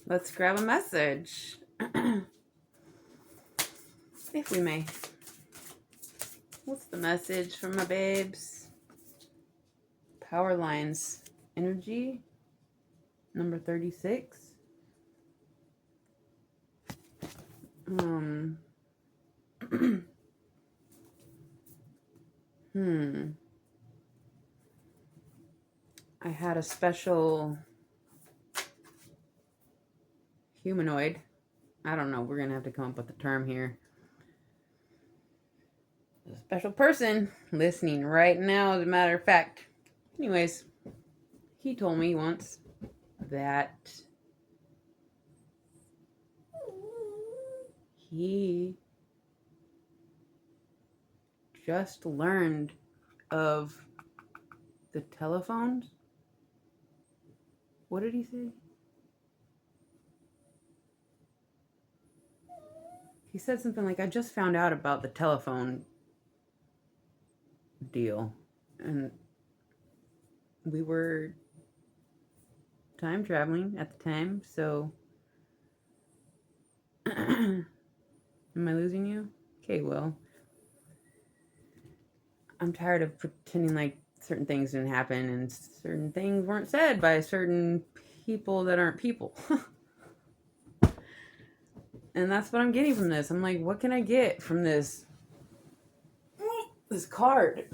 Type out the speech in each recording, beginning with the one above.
Let's grab a message. If we may. What's the message from my babes? Power lines. Energy. Number 36. I had a special humanoid. I don't know. We're going to have to come up with a term here. A special person listening right now, as a matter of fact. Anyways, he told me once that he just learned of the telephones. What did he say? He said something like, I just found out about the telephone deal. And we were time traveling at the time, so am I losing you? Okay, well, I'm tired of pretending like certain things didn't happen and certain things weren't said by certain people that aren't people. And that's what I'm getting from this. I'm like, what can I get from this card?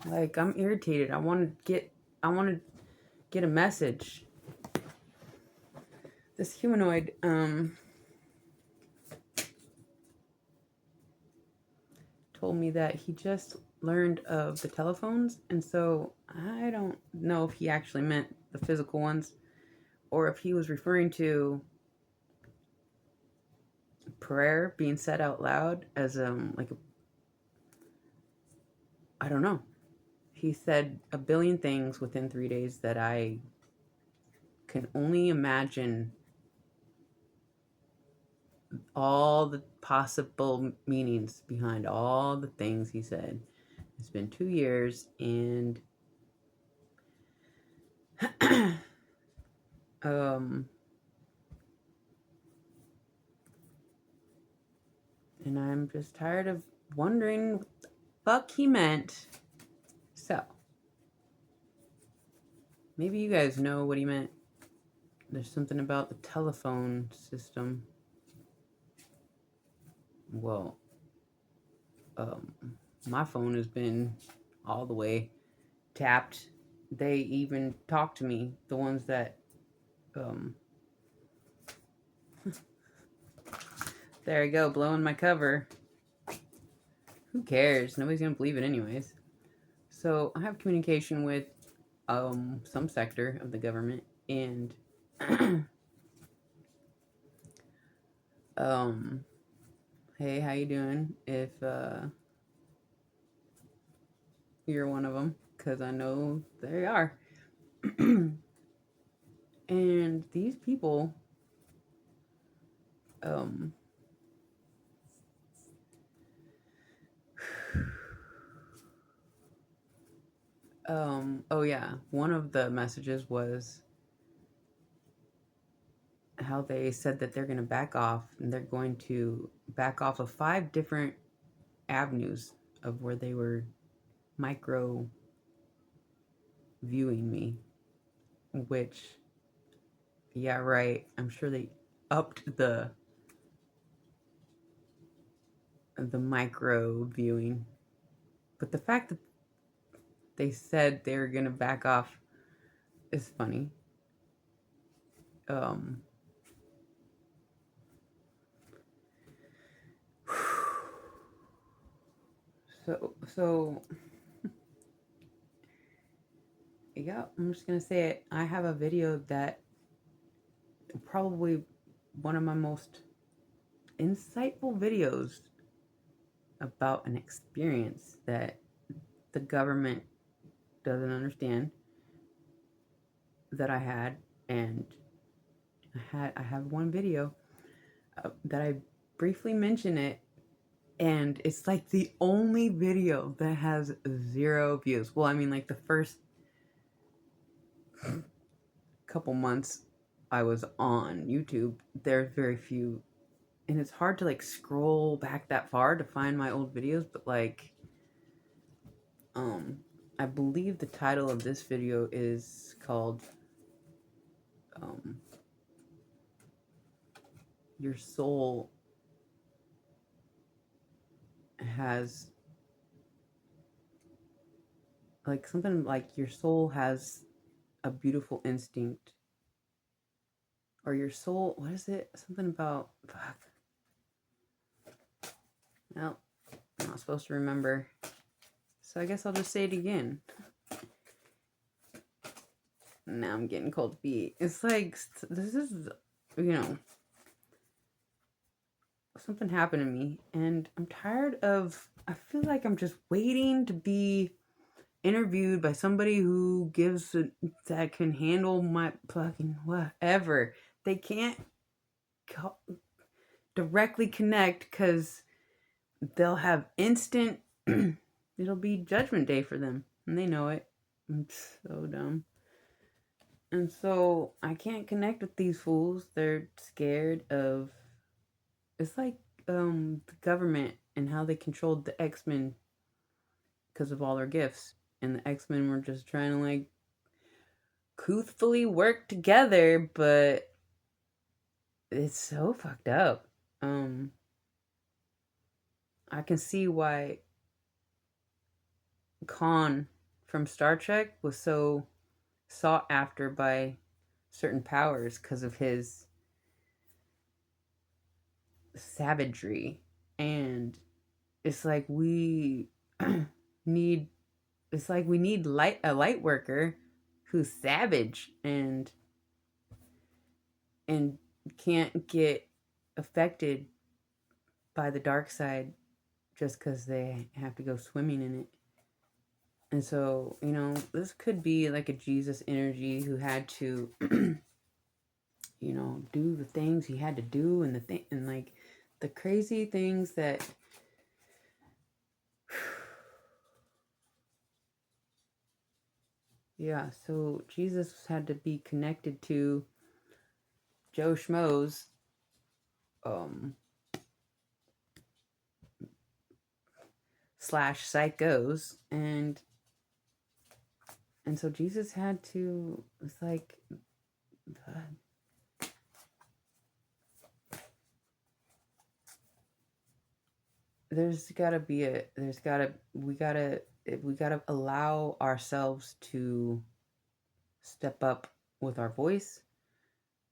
Like, I'm irritated. I want to get a message. This humanoid told me that he just learned of the telephones, and so I don't know if he actually meant the physical ones or if he was referring to prayer being said out loud as I don't know. He said a billion things within 3 days that I can only imagine all the possible meanings behind all the things he said. It's been 2 years, and and I'm just tired of wondering what the fuck he meant. So, maybe you guys know what he meant. There's something about the telephone system. Well, my phone has been all the way tapped. They even talk to me, the ones that there I go, blowing my cover. Who cares? Nobody's gonna believe it anyways. So I have communication with some sector of the government, and hey, how you doing? If you're one of them, because I know they are. And these people oh yeah, one of the messages was how they said that they're going to back off, and they're going to back off of 5 different avenues of where they were micro viewing me, which, yeah, right, I'm sure they upped the micro viewing, but the fact that they said they're gonna back off is funny. So yeah, I'm just gonna say it. I have a video that probably one of my most insightful videos about an experience that the government doesn't understand that I had. And I have one video that I briefly mention it, and it's like the only video that has 0 views. Well, I mean, like the first couple months I was on YouTube, there's very few, and it's hard to like scroll back that far to find my old videos, but like I believe the title of this video is called Your Soul Has, like something like your soul has a beautiful instinct, or your soul, what is it, something about, fuck, well, I'm not supposed to remember, so I guess I'll just say it again. Now I'm getting cold feet. It's like, this is, something happened to me, and I'm tired of, I feel like I'm just waiting to be interviewed by somebody who that can handle my fucking whatever. They can't directly connect because they'll have instant, it'll be judgment day for them, and they know it. It's so dumb. And so I can't connect with these fools. They're scared of, it's like the government and how they controlled the X-Men because of all their gifts. And the X-Men were just trying to like truthfully work together, but it's so fucked up. I can see why Khan from Star Trek was so sought after by certain powers because of his savagery. And it's like we need, it's like we need a light worker who's savage and can't get affected by the dark side just because they have to go swimming in it. And so, this could be like a Jesus energy who had to, do the things he had to do, and and like the crazy things that yeah, so Jesus had to be connected to Joe Schmo's slash psychos, and so Jesus had to, it's like we gotta allow ourselves to step up with our voice,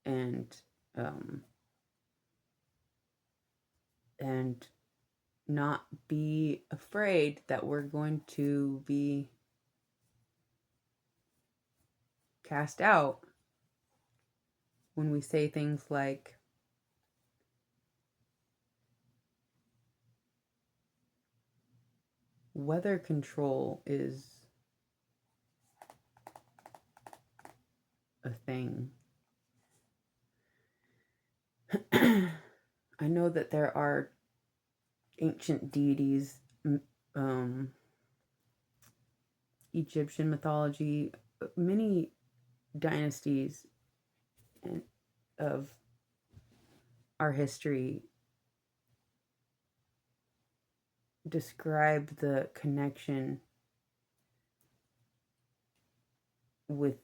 and not be afraid that we're going to be cast out when we say things like, weather control is a thing. I know that there are ancient deities, Egyptian mythology, many dynasties of our history describe the connection with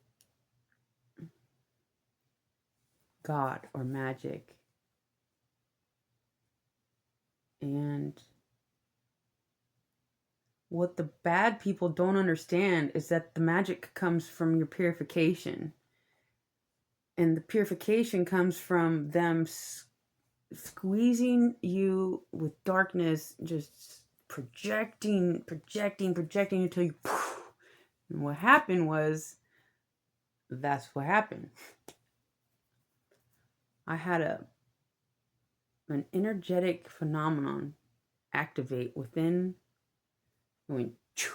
God or magic. And what the bad people don't understand is that the magic comes from your purification. And the purification comes from them squeezing you with darkness, just projecting until you poof. And what happened was, that's what happened. I had an energetic phenomenon activate within. It went choo,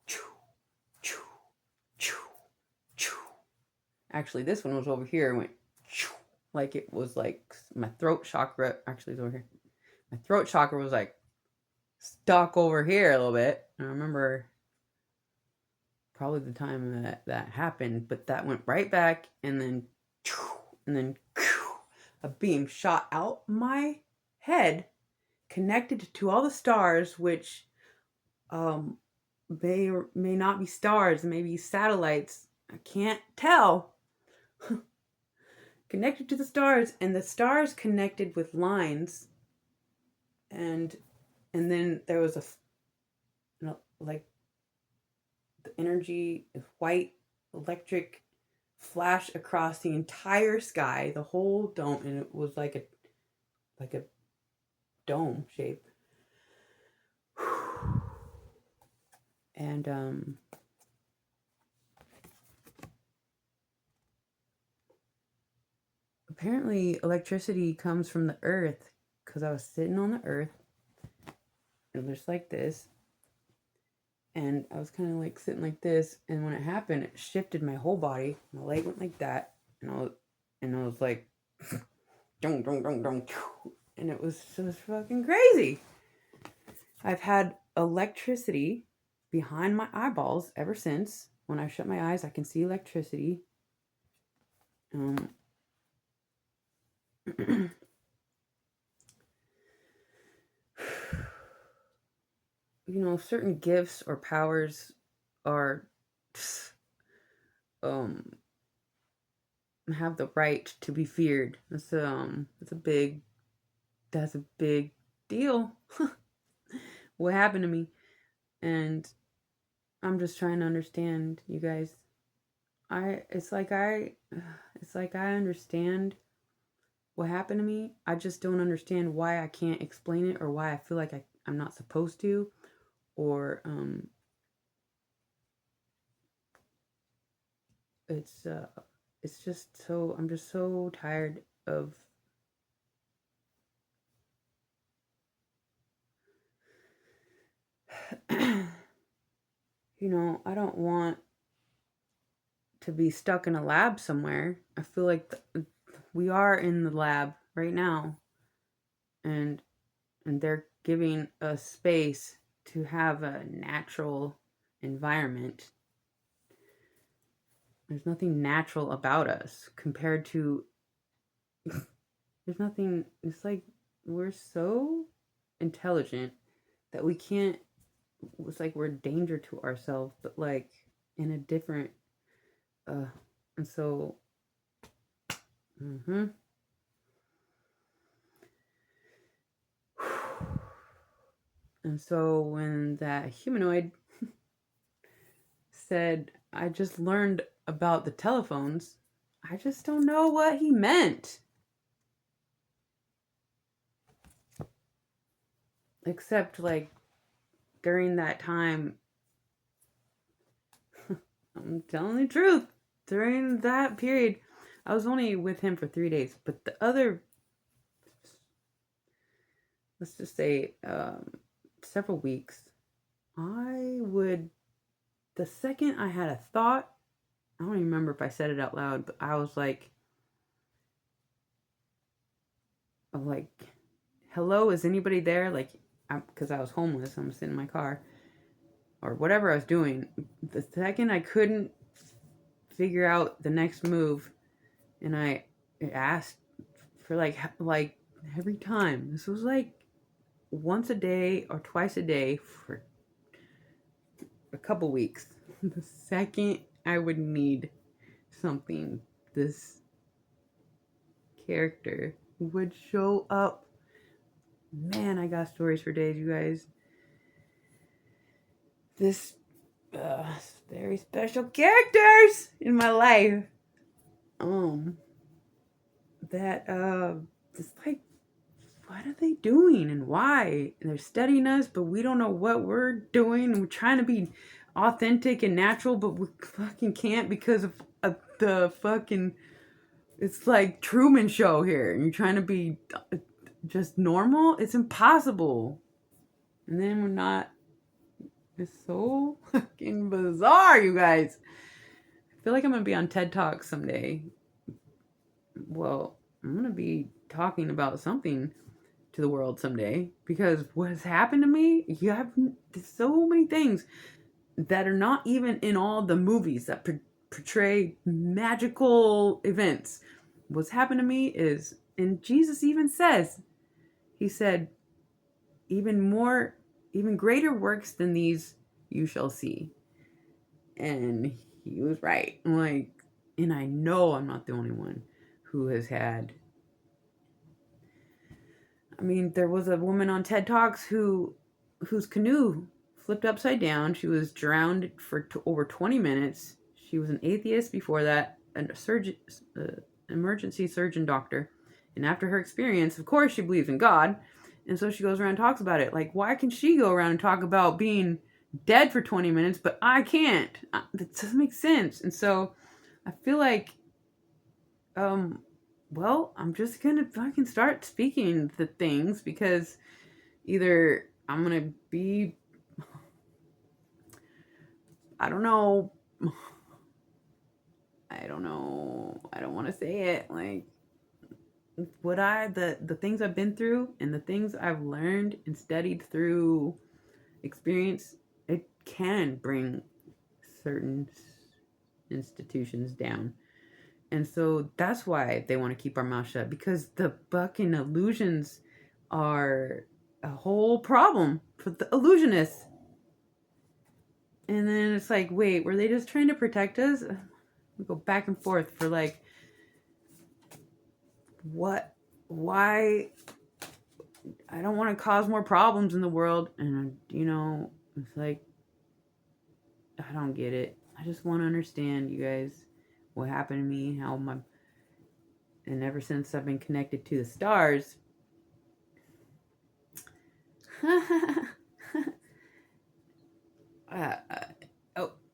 choo, choo, choo, choo. Actually, this one was over here. It went choo, like it was like my throat chakra. Actually, it's over here. My throat chakra was like stuck over here a little bit. I remember probably the time that happened, but that went right back, and then choo, and then a beam shot out my head, connected to all the stars, which may or may not be stars, maybe satellites. I can't tell. Connected to the stars, and the stars connected with lines, and then there was like the energy, white electric flash across the entire sky, the whole dome, and it was like a dome shape. And apparently electricity comes from the earth, because I was sitting on the earth and just like this, and I was kind of like sitting like this, and when it happened, it shifted my whole body. My leg went like that, and I was like dong dong dong dong, and it was just fucking crazy. I've had electricity behind my eyeballs ever since. When I shut my eyes, I can see electricity. You know, certain gifts or powers are have the right to be feared. That's a big deal. What happened to me? And I'm just trying to understand, you guys. It's like I understand what happened to me. I just don't understand why I can't explain it, or why I feel like I'm not supposed to, or it's just so, I'm just so tired of you know, I don't want to be stuck in a lab somewhere. I feel like we are in the lab right now, and they're giving us space to have a natural environment. There's nothing natural about us compared to there's nothing. It's like we're so intelligent that we can't, it's like we're a danger to ourselves, but like in a different and so and so when that humanoid said, I just learned about the telephones, I just don't know what he meant. Except like during that time, I'm telling the truth, during that period, I was only with him for 3 days, but the other, let's just say, several weeks, the second I had a thought, I don't even remember if I said it out loud, but I was like, hello, is anybody there? Like, because I was homeless, I'm sitting in my car, or whatever I was doing. The second I couldn't figure out the next move, and I asked for like every time. This was like once a day or twice a day for a couple weeks. The second I would need something, this character would show up. Man, I got stories for days, you guys. This very special characters in my life. That it's like, what are they doing and why? And they're studying us, but we don't know what we're doing. We're trying to be authentic and natural, but we fucking can't because of the fucking, it's like Truman Show here. And you're trying to be just normal. It's impossible. And then we're not. It's so fucking bizarre, you guys. I feel like I'm going to be on TED Talk someday. Well, I'm going to be talking about something to the world someday, because what has happened to me, you have so many things that are not even in all the movies that portray magical events. what's happened to me is, and Jesus even says, he said, even greater works than these you shall see. And he was right. Like, and I know I'm not the only one who has had. I mean, there was a woman on TED Talks whose canoe flipped upside down. She was drowned for over 20 minutes. She was an atheist before that, a surgeon, emergency surgeon doctor. And after her experience, of course, she believes in God. And so she goes around and talks about it. Like, why can she go around and talk about being dead for 20 minutes, but I can't? That doesn't make sense. And so I feel like, well, I'm just going to fucking start speaking the things, because either I'm going to be, I don't know. I don't want to say it. Like, the things I've been through and the things I've learned and studied through experience, it can bring certain institutions down. And so that's why they want to keep our mouth shut, because the fucking illusions are a whole problem for the illusionists. And then it's like, wait, were they just trying to protect us? We go back and forth for like, what, why? I don't want to cause more problems in the world. And, it's like, I don't get it. I just want to understand, you guys, what happened to me, and ever since I've been connected to the stars,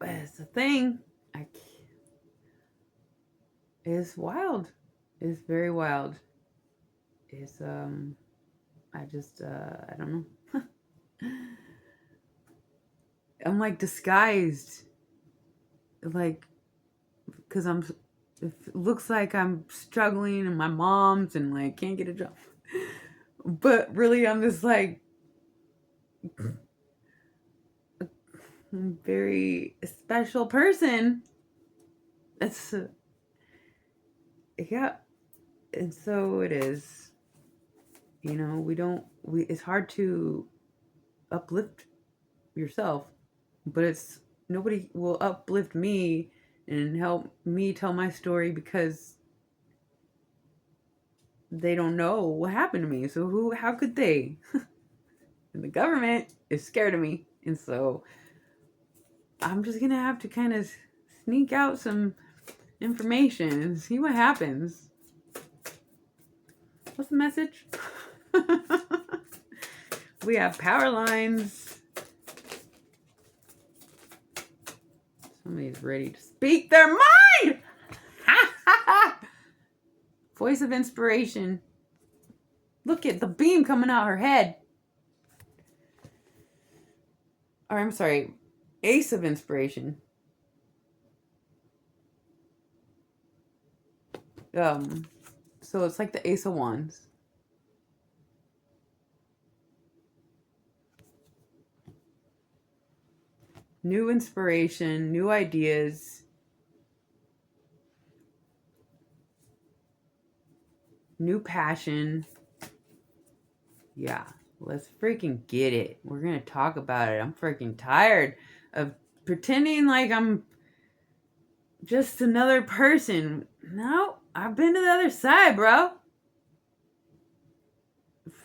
it's a thing. It's wild. It's very wild. It's, I don't know. I'm like disguised. Like, because it looks like I'm struggling and my mom's and like can't get a job. But really, I'm just like a very special person. It's, yeah. And so it is. It's hard to uplift yourself, but nobody will uplift me and help me tell my story, because they don't know what happened to me. So how could they? And the government is scared of me. And so I'm just going to have to kind of sneak out some information and see what happens. What's the message? We have power lines. Somebody's ready to speak their mind. Voice of inspiration. Look at the beam coming out her head. Or I'm sorry, Ace of inspiration. So it's like the Ace of Wands. New inspiration, new ideas, new passion. Yeah, let's freaking get it. We're going to talk about it. I'm freaking tired of pretending like I'm just another person. No, I've been to the other side, bro.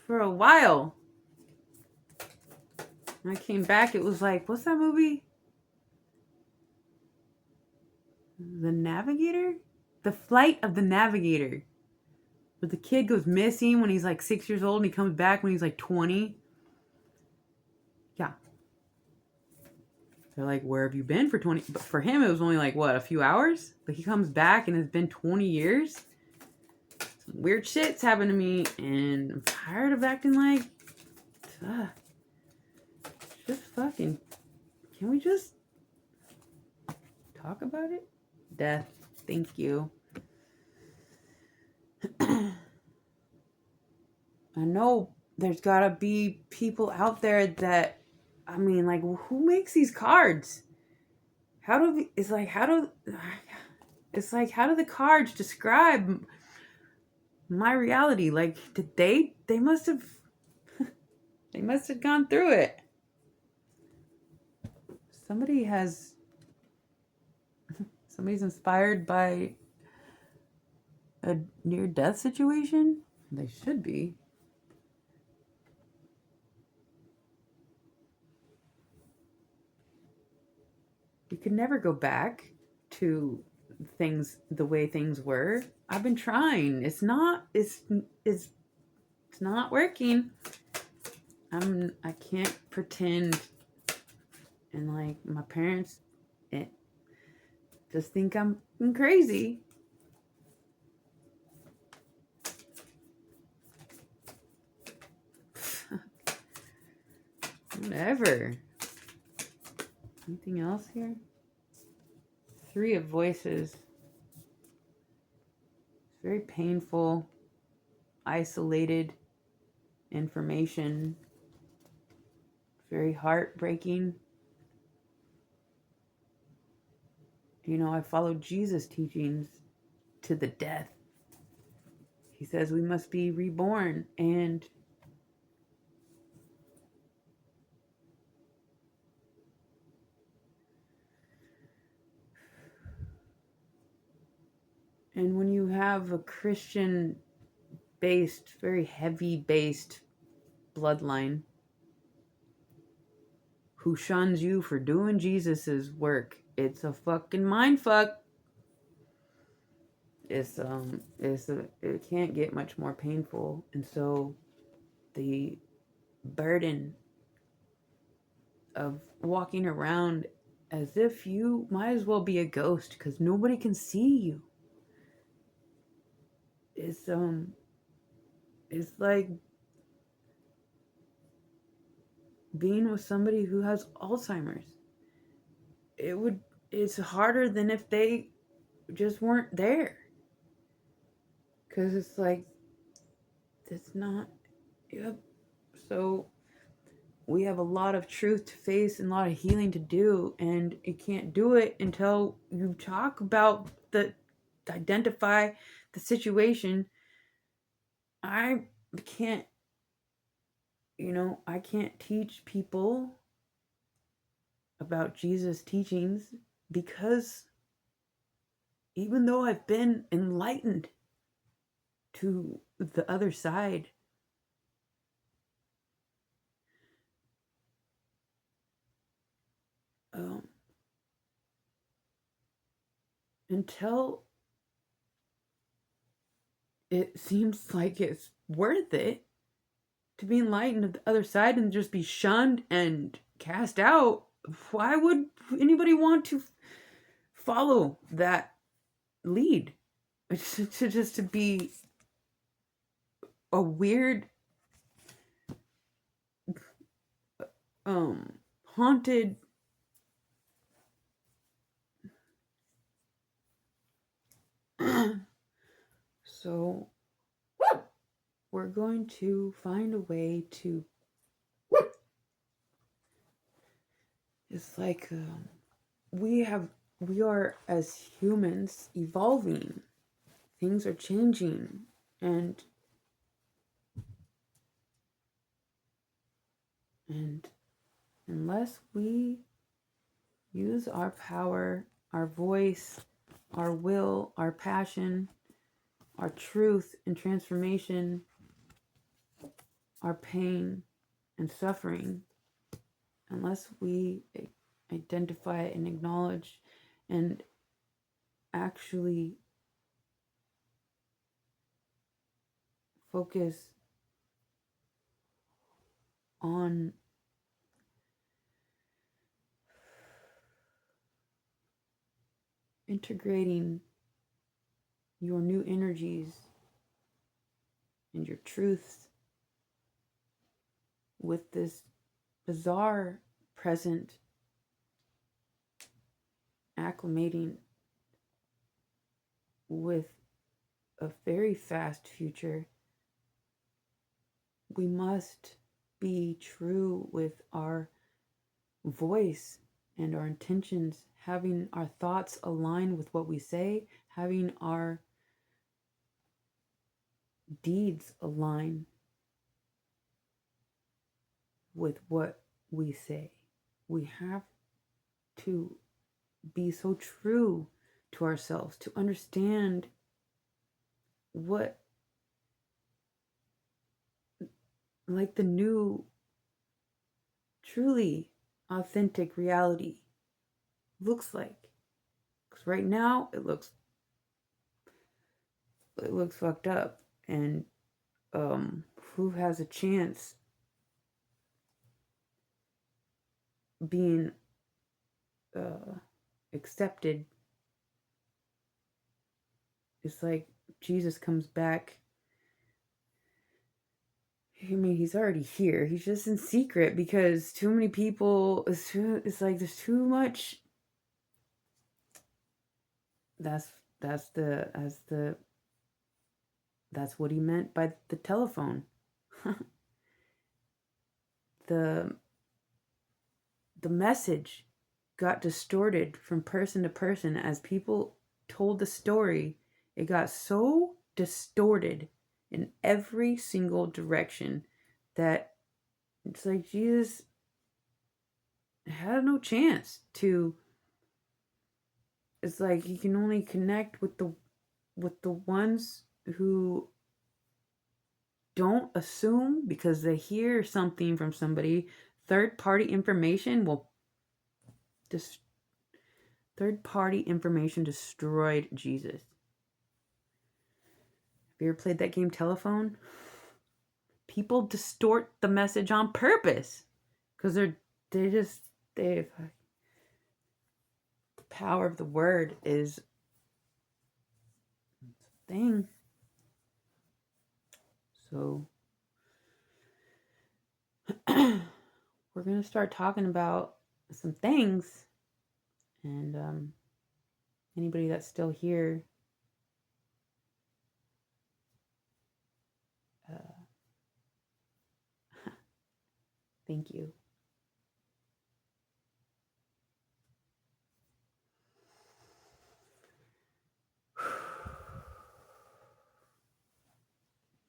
For a while. When I came back, it was like, what's that movie? The Navigator? The Flight of the Navigator. Where the kid goes missing when he's like 6 years old and he comes back when he's like 20. Yeah. They're like, where have you been for 20? But for him, it was only like, what, a few hours? But he comes back and it's been 20 years. Some weird shit's happened to me and I'm tired of acting like, just fucking, can we just talk about it? Death. Thank you. I know there's gotta be people out there that, I mean, like, who makes these cards? How do the cards describe my reality. Like, did they must have they must have gone through it. Somebody has somebody's inspired by a near death situation. They should be. You could never go back to things the way things were. I've been trying. It's not working. I can't pretend, and like my parents just think I'm crazy. Whatever. Anything else here? Three of Voices. It's very painful, isolated information. Very heartbreaking. You know, I followed Jesus' teachings to the death. He says we must be reborn, and when you have a Christian based, very heavy based bloodline who shuns you for doing Jesus's work, it's a fucking mind fuck. It can't get much more painful. And so the burden of walking around as if you might as well be a ghost because nobody can see you is it's like being with somebody who has Alzheimer's. It's harder than if they just weren't there, because it's like it's not. Yep. So we have a lot of truth to face and a lot of healing to do, and you can't do it until you talk about identify the situation. I can't, I can't teach people about Jesus' teachings because even though I've been enlightened to the other side, until it seems like it's worth it to be enlightened to the other side and just be shunned and cast out, why would anybody want to follow that lead? Just to be a weird, haunted, so we're going to find a way to, it's like we are as humans evolving, things are changing, and unless we use our power, our voice, our will, our passion, our truth and transformation, our pain and suffering, unless we identify and acknowledge and actually focus on integrating your new energies and your truths with this bizarre present, acclimating with a very fast future, we must be true with our voice and our intentions, having our thoughts align with what we say, having our deeds align with what we say. We have to be so true to ourselves to understand what, like, the new, truly authentic reality looks like. Because right now it looks fucked up, and who has a chance being accepted? It's like Jesus comes back. I mean, he's already here. He's just in secret because too many people. It's like there's too much. That's what he meant by the telephone. the message got distorted from person to person as people told the story. It got so distorted in every single direction that it's like Jesus had no chance to. It's like you can only connect with the ones who don't assume because they hear something from somebody. Third-party information destroyed Jesus. Have you ever played that game Telephone? People distort the message on purpose because the power of the word is a thing. So we're going to start talking about some things, and anybody that's still here, thank you.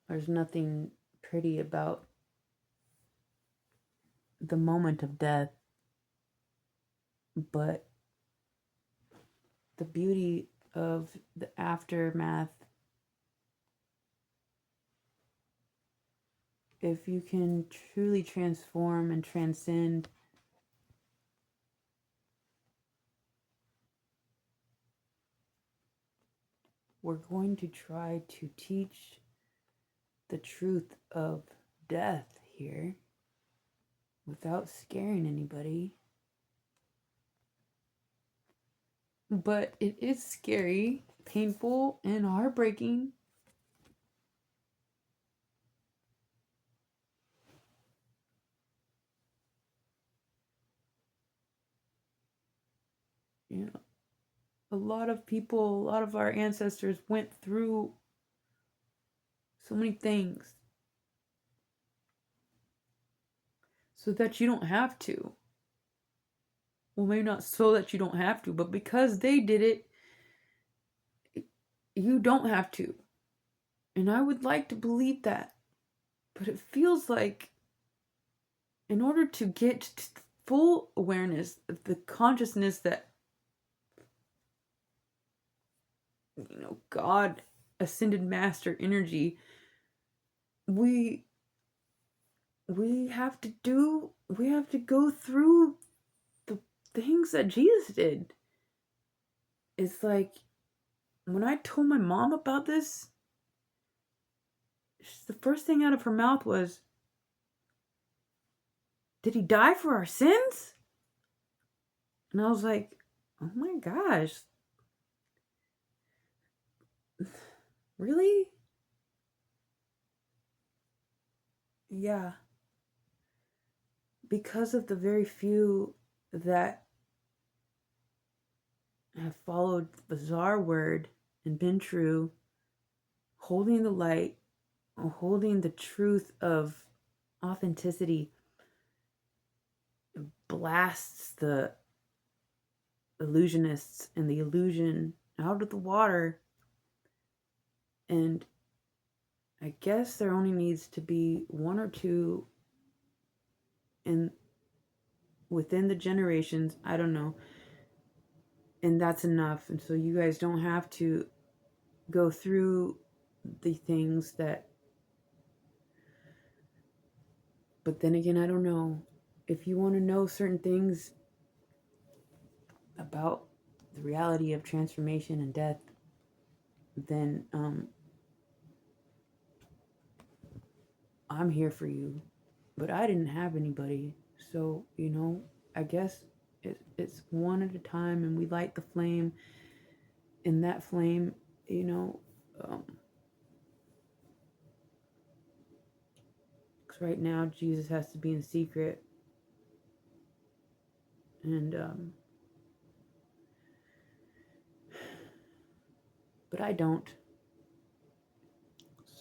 There's nothing pretty about the moment of death, but the beauty of the aftermath. If you can truly transform and transcend, we're going to try to teach the truth of death here without scaring anybody. But it is scary, painful, and heartbreaking. You know, a lot of our ancestors went through so many things so that you don't have to. Well, maybe not so that you don't have to, but because they did it, you don't have to. And I would like to believe that. But it feels like in order to get to full awareness of the consciousness that, God, ascended master energy, we have to go through the things that Jesus did. It's like when I told my mom about this, the first thing out of her mouth was, "Did he die for our sins?" And I was like, "Oh my gosh. Really?" Yeah. Because of the very few that have followed the bizarre word and been true, holding the light, holding the truth of authenticity, blasts the illusionists and the illusion out of the water, and I guess there only needs to be one or two within the generations, I don't know, and that's enough. And so you guys don't have to go through the things that, but then again, I don't know. If you want to know certain things about the reality of transformation and death, then I'm here for you. But I didn't have anybody, so I guess it's one at a time, and we light the flame. And that flame, because right now Jesus has to be in secret, and but I don't.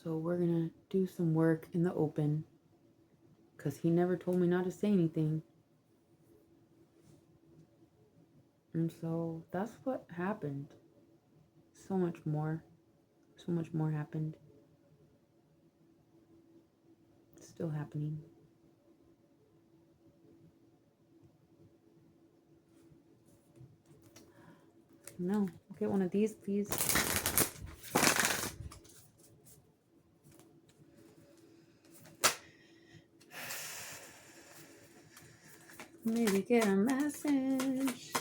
So we're gonna do some work in the open, because he never told me not to say anything. And so that's what happened. So much more happened. It's still happening. No, get one of these, please. Maybe get a message.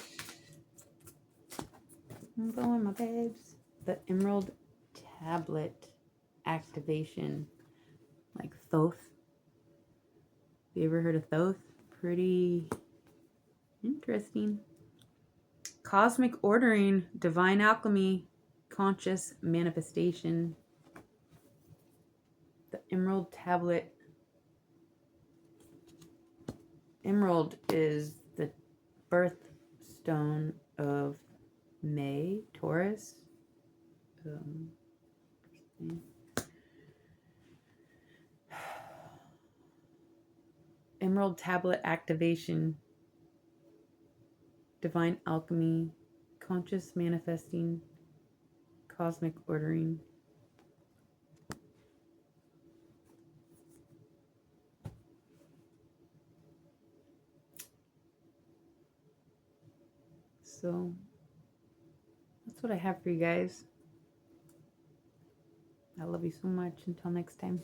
I'm going, my babes. The Emerald Tablet activation, like Thoth. You ever heard of Thoth? Pretty interesting. Cosmic ordering, divine alchemy, conscious manifestation. The Emerald Tablet. Emerald is the birthstone of May, Taurus. Emerald Tablet activation, divine alchemy, conscious manifesting, cosmic ordering. So that's what I have for you guys. I love you so much. Until next time.